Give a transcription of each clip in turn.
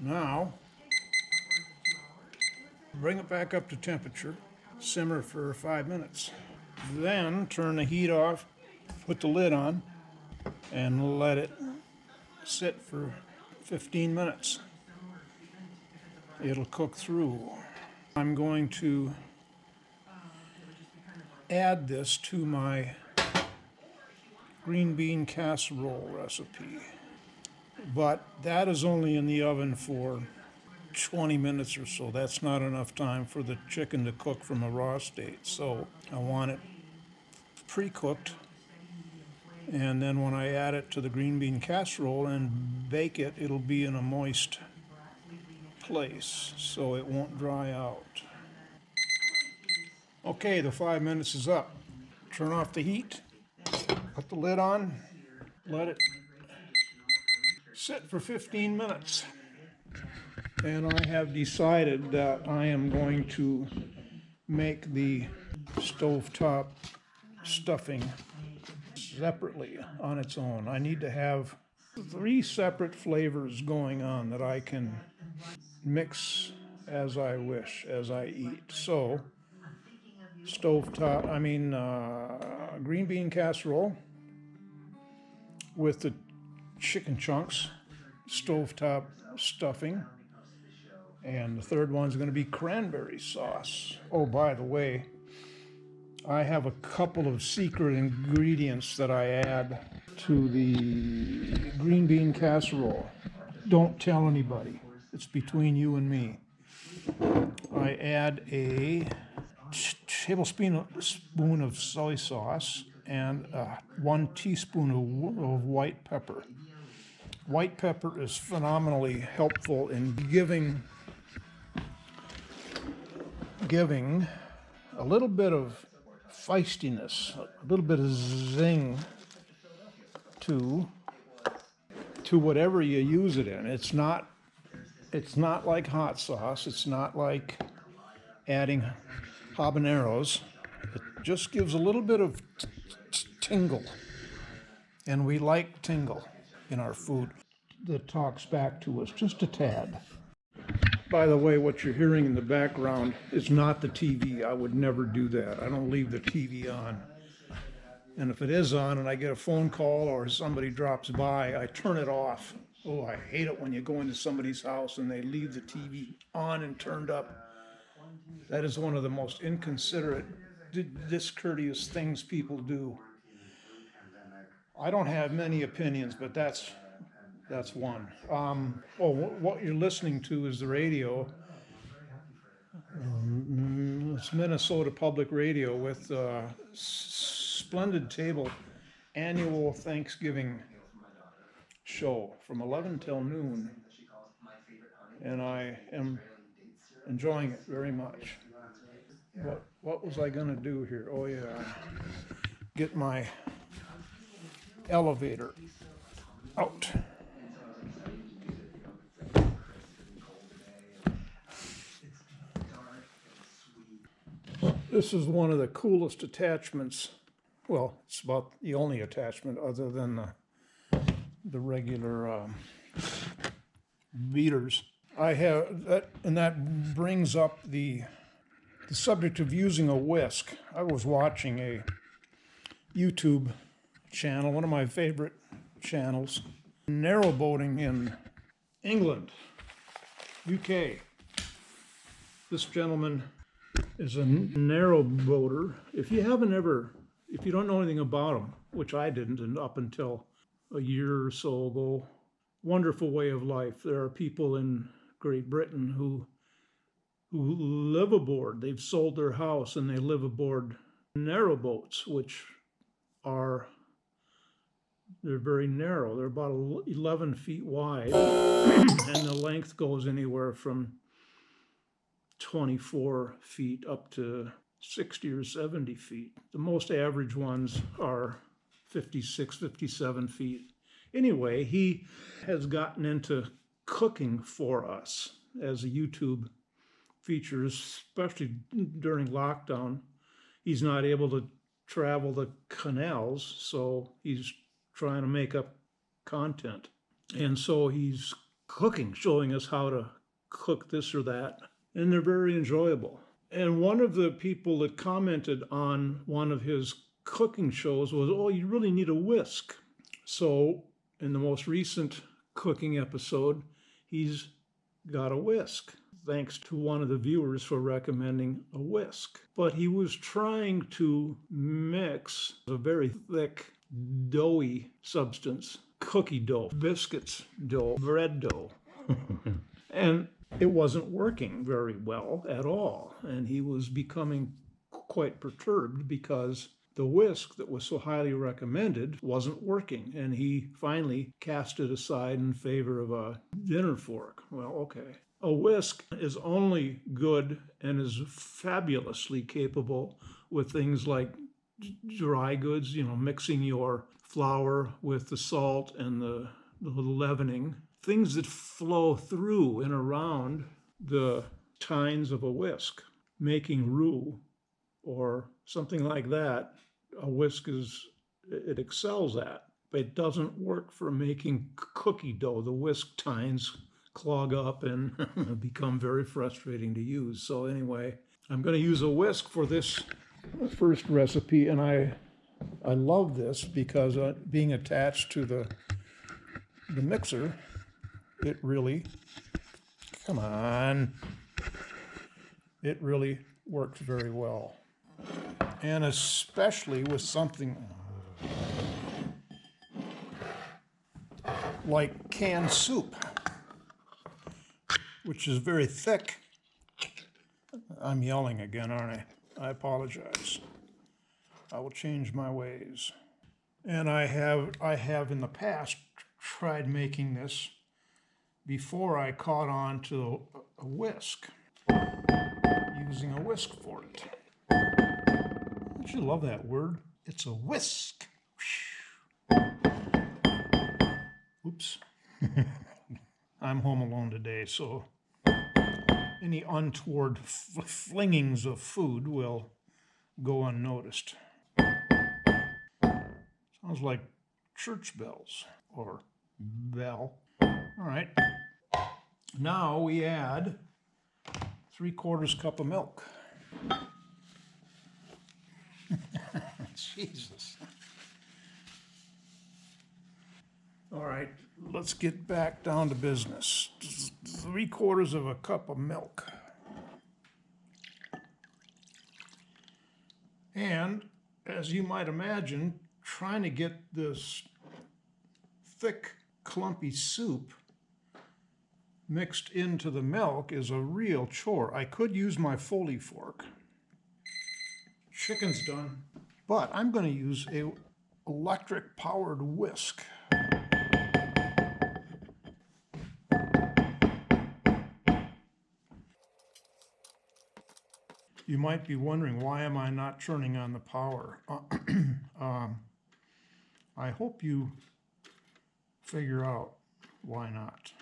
Now, bring it back up to temperature, simmer for 5 minutes. Then turn the heat off, put the lid on, and let it sit for 15 minutes. It'll cook through. I'm going to add this to my green bean casserole recipe, but that is only in the oven for 20 minutes or so. That's not enough time for the chicken to cook from a raw state, so I want it pre-cooked, and then when I add it to the green bean casserole and bake it, it'll be in a moist place so it won't dry out. Okay, the 5 minutes is up. Turn off the heat, put the lid on, let it sit for 15 minutes. And I have decided that I am going to make the stovetop stuffing separately on its own. I need to have 3 separate flavors going on that I can mix as I wish, as I eat. So, green bean casserole with the chicken chunks, stovetop stuffing, and the third one's going to be cranberry sauce. Oh, by the way, I have a couple of secret ingredients that I add to the green bean casserole. Don't tell anybody. It's between you and me. I add a tablespoon of soy sauce and 1 teaspoon of white pepper. White pepper is phenomenally helpful in giving a little bit of feistiness, a little bit of zing to whatever you use it in. It's not like hot sauce. It's not like adding habaneros. It just gives a little bit of tingle, and we like tingle in our food. That talks back to us just a tad. By the way, what you're hearing in the background is not the TV. I would never do that. I don't leave the TV on. And if it is on and I get a phone call or somebody drops by, I turn it off. Oh, I hate it when you go into somebody's house and they leave the TV on and turned up. That is one of the most inconsiderate, discourteous things people do. I don't have many opinions, but that's one. What you're listening to is the radio. It's Minnesota Public Radio with Splendid Table annual Thanksgiving show from 11 till noon, and I am enjoying it very much. What was I going to do here? Oh yeah, get my elevator out. This is one of the coolest attachments. Well, it's about the only attachment other than the regular beaters. I have that, and that brings up the subject of using a whisk. I was watching a YouTube channel, one of my favorite channels, narrowboating in England, UK. This gentleman is a narrowboater. If you don't know anything about him, which I didn't and up until a year or so ago, wonderful way of life. There are people in Great Britain who live aboard. They've sold their house and they live aboard narrowboats, which they're very narrow. They're about 11 feet wide, and the length goes anywhere from 24 feet up to 60 or 70 feet. The most average ones are 56, 57 feet. Anyway, he has gotten into cooking for us as a YouTube feature, especially during lockdown. He's not able to travel the canals, so he's trying to make up content. And so he's cooking, showing us how to cook this or that, and they're very enjoyable. And one of the people that commented on one of his cooking shows was, oh, you really need a whisk. So in the most recent cooking episode, he's got a whisk. Thanks to one of the viewers for recommending a whisk. But he was trying to mix a very thick, doughy substance, cookie dough, biscuits dough, bread dough. And it wasn't working very well at all. And he was becoming quite perturbed because the whisk that was so highly recommended wasn't working. And he finally cast it aside in favor of a dinner fork. Well, okay. A whisk is only good and is fabulously capable with things like dry goods, mixing your flour with the salt and the leavening, things that flow through and around the tines of a whisk, making roux or something like that. A whisk it excels at, but it doesn't work for making cookie dough. The whisk tines clog up and become very frustrating to use. So anyway, I'm going to use a whisk for this first recipe, and I love this because being attached to the mixer, it really, it really works very well. And especially with something like canned soup, which is very thick. I'm yelling again, aren't I? I apologize. I will change my ways. And I have in the past tried making this before I caught on to a whisk, using a whisk for it. Don't you love that word? It's a whisk. Oops. I'm home alone today, so any untoward flingings of food will go unnoticed. Sounds like church bells or bell. All right. Now we add 3/4 cup of milk. Jesus. All right, let's get back down to business. 3/4 cup of milk. And as you might imagine, trying to get this thick, clumpy soup mixed into the milk is a real chore. I could use my Foley fork. Chicken's done. But I'm going to use a electric powered whisk. You might be wondering, why am I not turning on the power? I hope you figure out why not.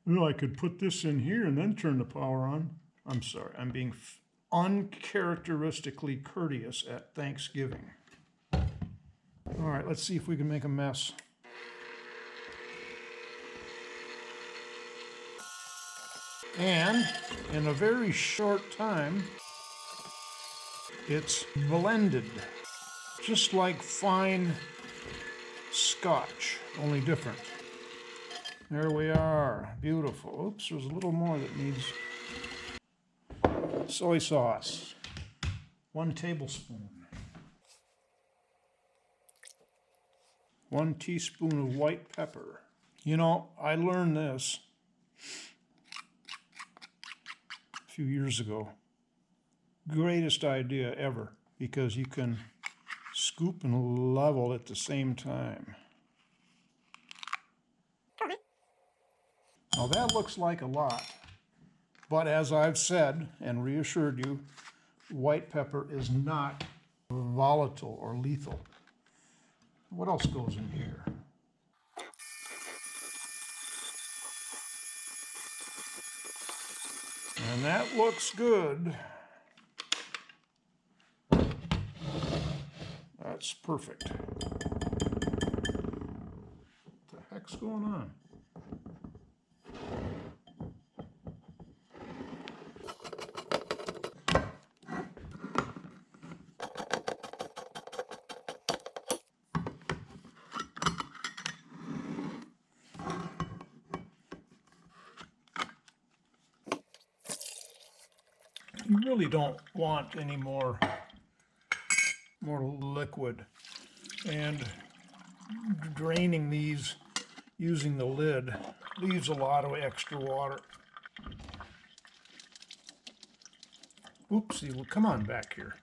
Well, I could put this in here and then turn the power on. I'm sorry, I'm being uncharacteristically courteous at Thanksgiving. All right, let's see if we can make a mess. And in a very short time, it's blended, just like fine scotch, only different. There we are, beautiful. Oops, there's a little more that needs soy sauce, 1 tablespoon. 1 teaspoon of white pepper. You know, I learned this a few years ago. Greatest idea ever, because you can scoop and level at the same time. Now that looks like a lot, but as I've said and reassured you, white pepper is not volatile or lethal. What else goes in here? And that looks good. That's perfect. What the heck's going on? really don't want any more liquid. And draining these using the lid leaves a lot of extra water. Oopsie, well, come on back here.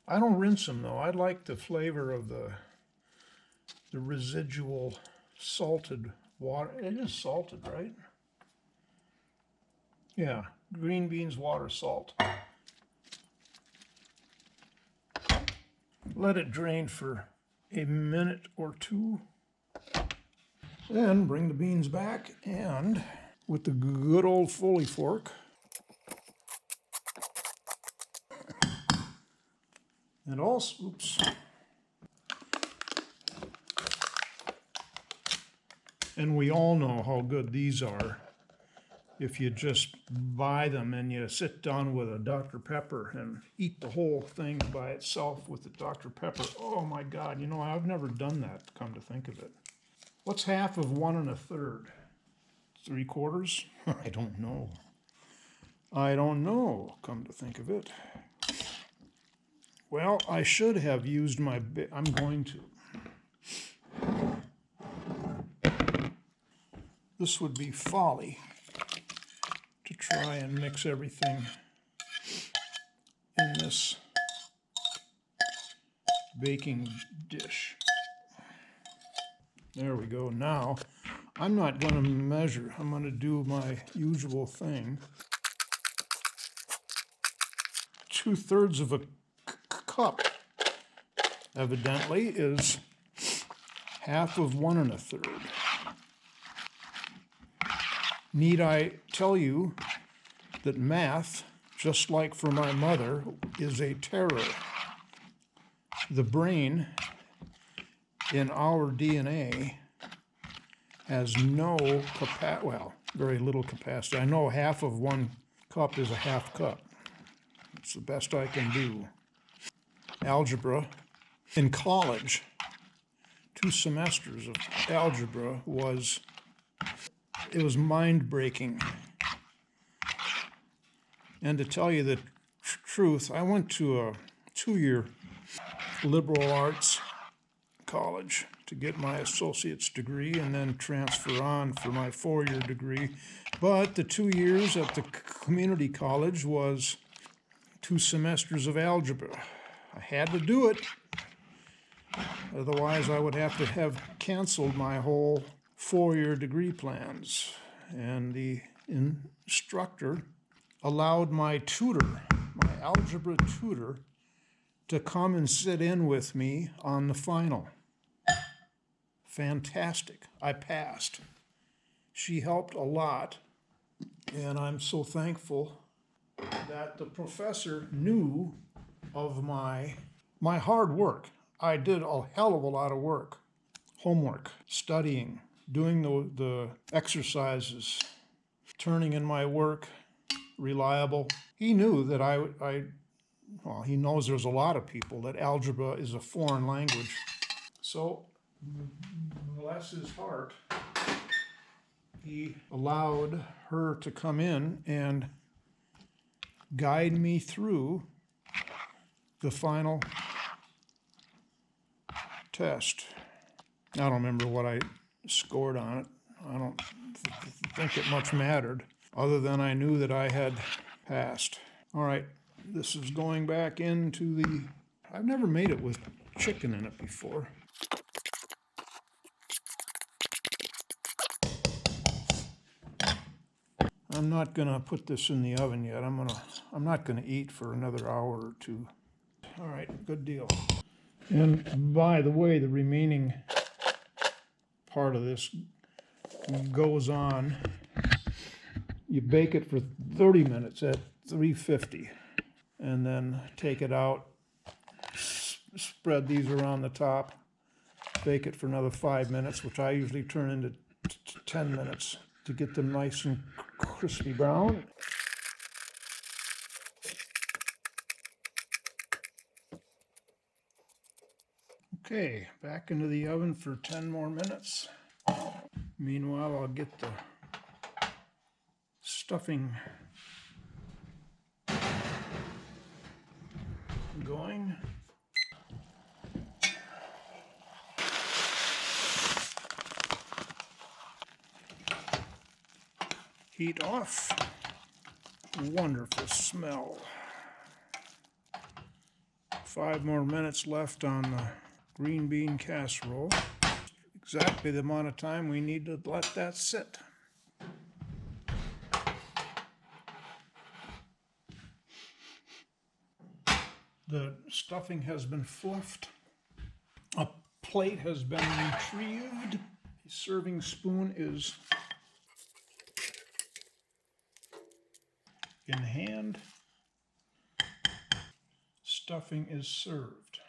I don't rinse them though. I like the flavor of the residual salted water. It is salted, right? Yeah, green beans, water, salt. Let it drain for a minute or two. Then bring the beans back and with the good old Foley fork, and also, oops. And we all know how good these are if you just buy them and you sit down with a Dr. Pepper and eat the whole thing by itself with the Dr. Pepper. Oh my God, you know, I've never done that, come to think of it. What's half of 1 1/3? 3/4? I don't know. I don't know, come to think of it. Well, I should have used my bit. I'm going to. This would be folly to try and mix everything in this baking dish. There we go. Now, I'm not going to measure. I'm going to do my usual thing. 2/3 of a cup, evidently, is half of 1 1/3. Need I tell you that math, just like for my mother, is a terror. The brain in our DNA has no capacity, well, very little capacity. I know half of 1 cup is a half cup. It's the best I can do. Algebra. In college, 2 semesters of algebra was mind-breaking. And to tell you the truth, I went to a 2-year liberal arts college to get my associate's degree and then transfer on for my 4-year degree. But the 2 years at the community college was 2 semesters of algebra. I had to do it. Otherwise, I would have to have canceled my whole 4-year degree plans. And the instructor allowed my tutor, my algebra tutor, to come and sit in with me on the final. Fantastic. I passed. She helped a lot, and I'm so thankful that the professor knew of my hard work. I did a hell of a lot of work. Homework, studying, doing the exercises, turning in my work, reliable. He knew that well, he knows there's a lot of people that algebra is a foreign language. So, bless his heart, he allowed her to come in and guide me through the final test. I don't remember what I scored on it. I don't think it much mattered, other than I knew that I had passed. All right, this is going back into the... I've never made it with chicken in it before. I'm not gonna put this in the oven yet. I'm not gonna eat for another hour or two. All right, good deal. And by the way, the remaining part of this goes on. You bake it for 30 minutes at 350, and then take it out, spread these around the top, bake it for another 5 minutes, which I usually turn into 10 minutes to get them nice and crispy brown. Okay, back into the oven for 10 more minutes. Meanwhile, I'll get the stuffing going. Heat off. Wonderful smell. 5 more minutes left on the green bean casserole. Exactly the amount of time we need to let that sit. The stuffing has been fluffed. A plate has been retrieved. A serving spoon is in hand. Stuffing is served.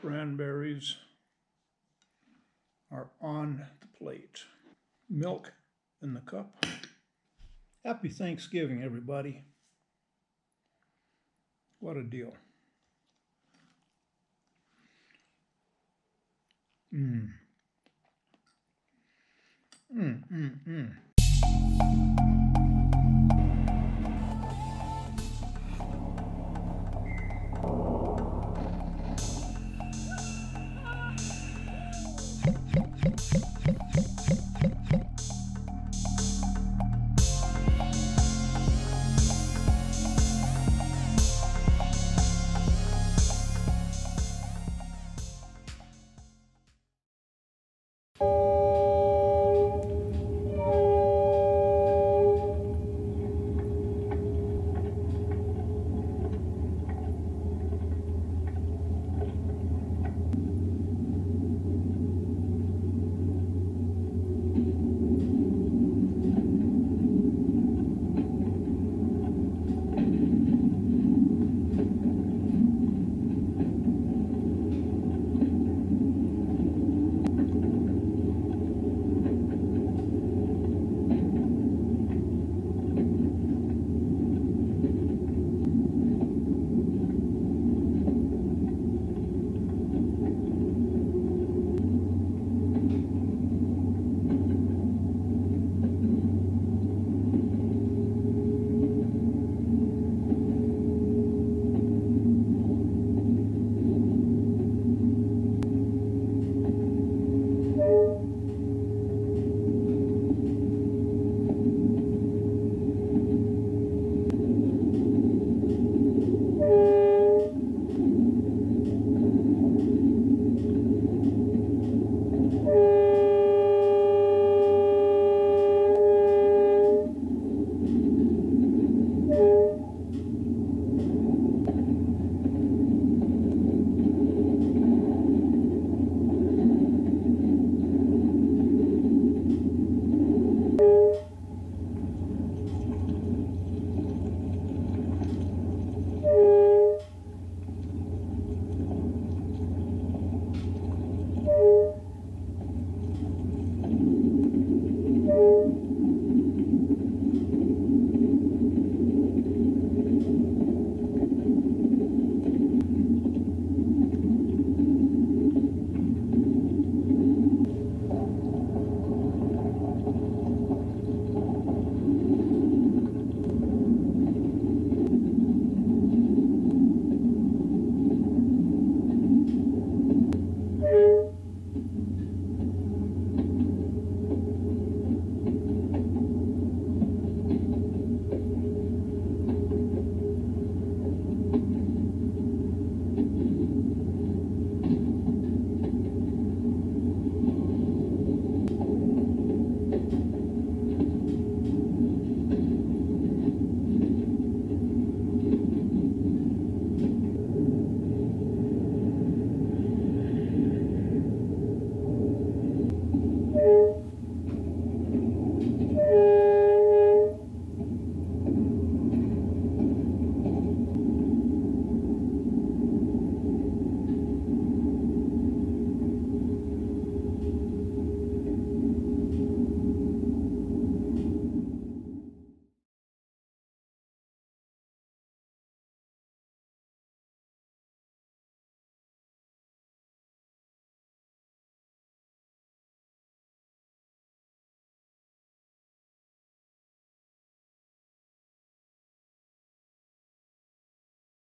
Cranberries are on the plate. Milk in the cup. Happy Thanksgiving, everybody. What a deal. Mmm. Mmm, mmm, mmm.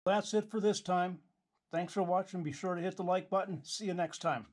That's it for this time. Thanks for watching. Be sure to hit the like button. See you next time.